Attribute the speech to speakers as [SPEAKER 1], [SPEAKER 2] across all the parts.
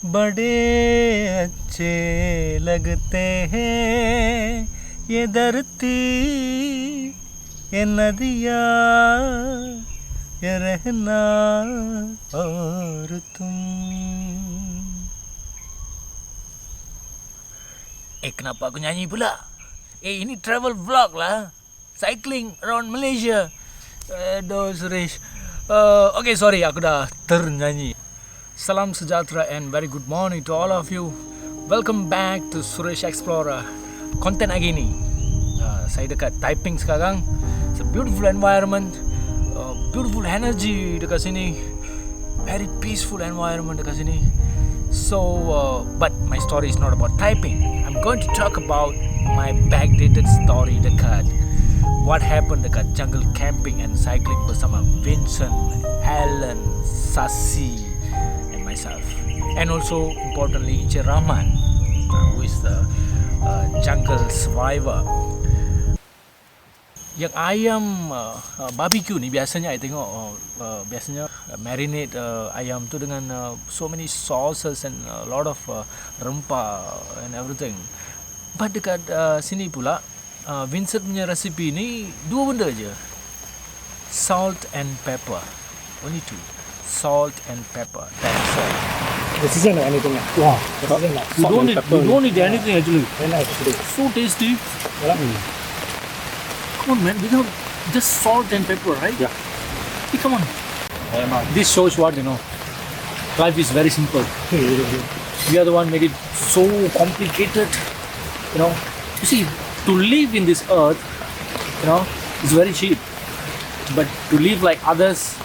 [SPEAKER 1] बड़े अच्छे लगते हैं ये धरती ये नदियाँ ये रहना और तुम. Kenapa aku nyanyi pula? Ini travel vlog lah. Cycling around Malaysia. Aduh Suresh. Okay, sorry, aku dah ternyanyi. Salam sejahtera and very good morning to all of you. Welcome back to Suresh Explorer. Konten hari ni, saya dekat Taiping sekarang. It's a beautiful environment, beautiful energy dekat sini. Very peaceful environment dekat sini. So, but my story is not about Taiping. I'm going to talk about my backdated story dekat what happened dekat jungle camping and cycling bersama Vincent, Alan, Sasi and myself. And also importantly Encik Rahman, who is the jungle survivor. Yang ayam barbecue ni biasanya I tengok biasanya marinate ayam tu dengan so many sauces and a lot of rempah and everything. But dekat sini pula Vincent punya resipi ni dua benda je. Salt and pepper. Only two. Salt and pepper. That's all.
[SPEAKER 2] This isn't anything. Wow.
[SPEAKER 1] You don't need anything actually.
[SPEAKER 2] Very nice actually.
[SPEAKER 1] So tasty.
[SPEAKER 2] Yeah.
[SPEAKER 1] Come on man, without just salt and pepper, right?
[SPEAKER 2] Yeah.
[SPEAKER 1] Hey, come on. This shows what, life is very simple. We are the one made it so complicated. You see, to live in this earth, is very cheap. But to live like others,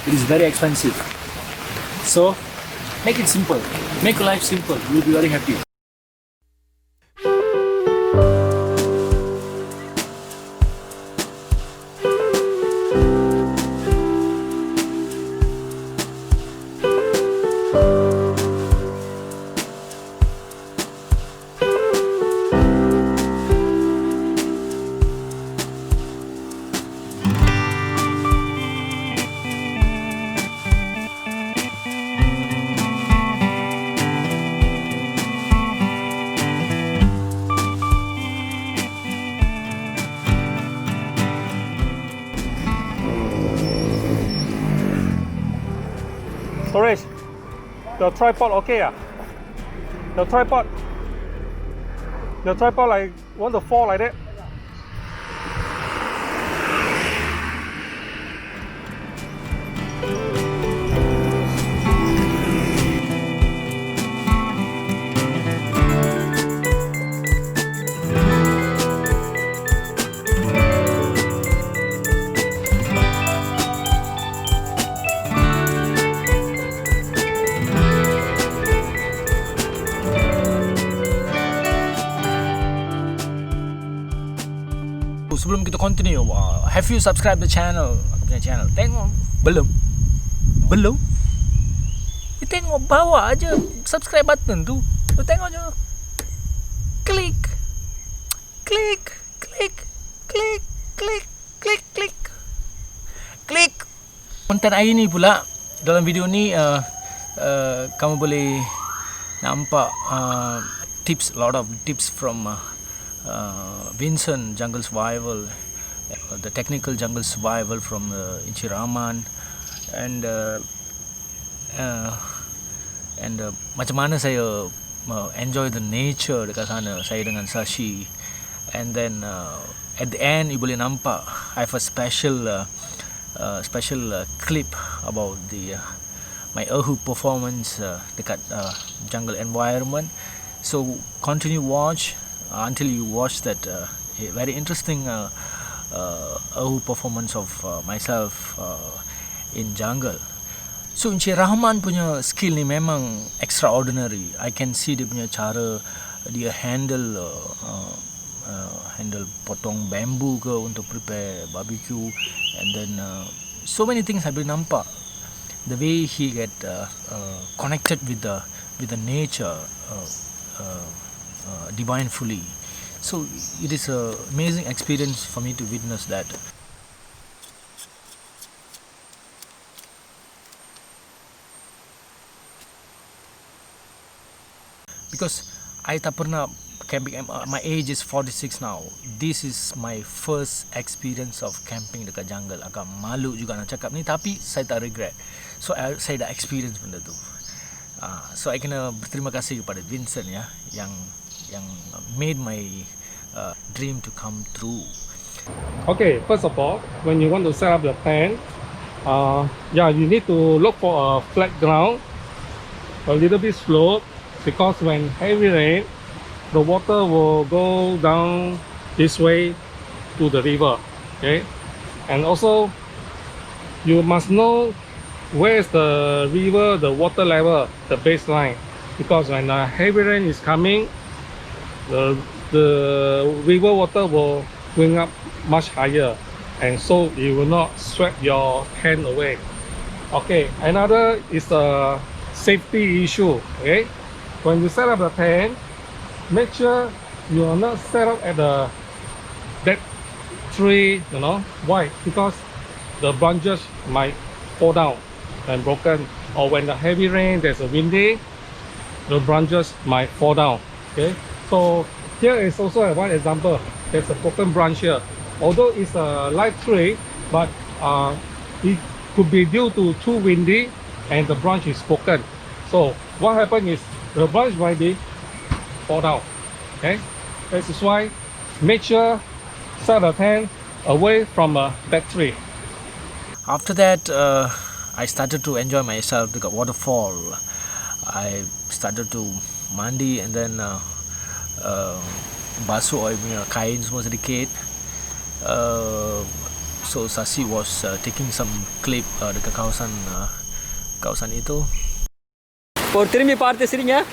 [SPEAKER 1] it is very expensive. So, make it simple. Make life simple. You'll be very happy.
[SPEAKER 2] Suresh, the tripod okay ah? The tripod like want to fall like that. Sebelum kita continue, have you subscribe the channel? Aku punya channel. Tengok belum? Tengok bawah aja subscribe button tu. Tengok je. Klik. Konten hari ni pula, dalam video ni kamu boleh nampak tips, a lot of tips from Vincent jungle survival, the technical jungle survival from Encik Rahman, and macam mana saya enjoy the nature dekat sana, saya dengan Sashi. And then at the end you boleh nampak I have a special clip about my Erhu performance dekat jungle environment. So continue watch until you watch that very interesting Erhu performance of myself in jungle. So Encik Rahman punya skill ni memang extraordinary. I can see dia punya cara dia handle potong bambu ke untuk prepare barbecue, and then so many things I boleh nampak. The way he get connected with the nature divinely. So it is an amazing experience for me to witness that. because I tak pernah camping. My age is 46 now. This is my first experience of camping dekat jungle. Agak malu juga nak cakap ni, tapi saya tak regret. So saya dah experience benda tu. So I kena berterima kasih kepada Vincent ya, yang made my dream to come true.
[SPEAKER 3] Okay, first of all, when you want to set up the tent, you need to look for a flat ground, a little bit slope, because when heavy rain, the water will go down this way to the river. Okay, and also you must know where is the river, the water level, the baseline, because when the heavy rain is coming, the river water will going up much higher, and so it will not sweep your tent away. Okay, another is a safety issue. Okay, when you set up the tent, make sure you are not set up at the dead tree. You know why? Because the branches might fall down and broken, or when the heavy rain, there's a windy, the branches might fall down. Okay, so here is also one example. There's a broken branch here. Although it's a live tree, but it could be due to too windy and the branch is broken. So what happened is the branch might be fall down. Okay, this is why make sure set the tent away from that tree.
[SPEAKER 2] After that, I started to enjoy myself dekat waterfall. I started to mandi and then basuh oil punya kain semua sedikit. So Sasi was taking some clip dekat kawasan itu.
[SPEAKER 4] Por திரும்பி பார்த்து சிரிங்க.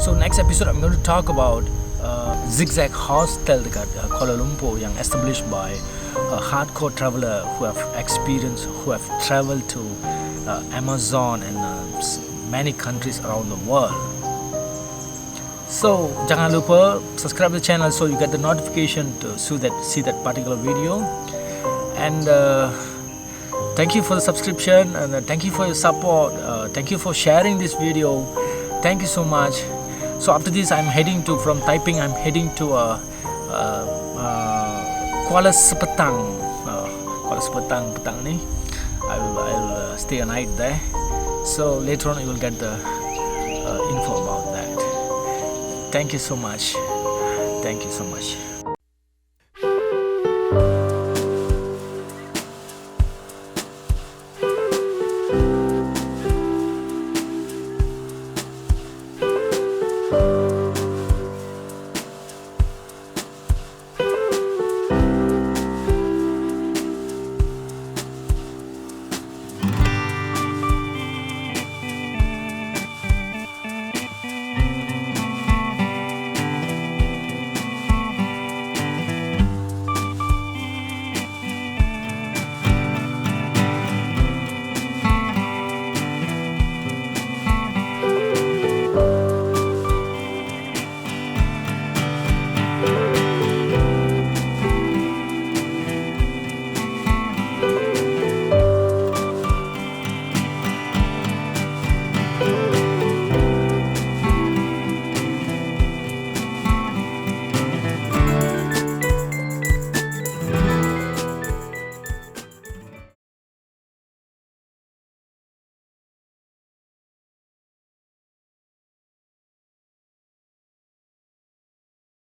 [SPEAKER 2] So next episode I'm going to talk about Zigzag Hostel dekat Kuala Lumpur yang established by a hardcore traveller who have travelled to Amazon and many countries around the world. So jangan lupa subscribe the channel so you get the notification to see that particular video. And thank you for the subscription, and thank you for your support. Thank you for sharing this video. Thank you so much. So after this, from Taiping, I'm heading to Kuala Sepetang. Kuala Sepetang petang ni. I'll stay a night there. So later on, you will get the info about that. Thank you so much. Thank you so much.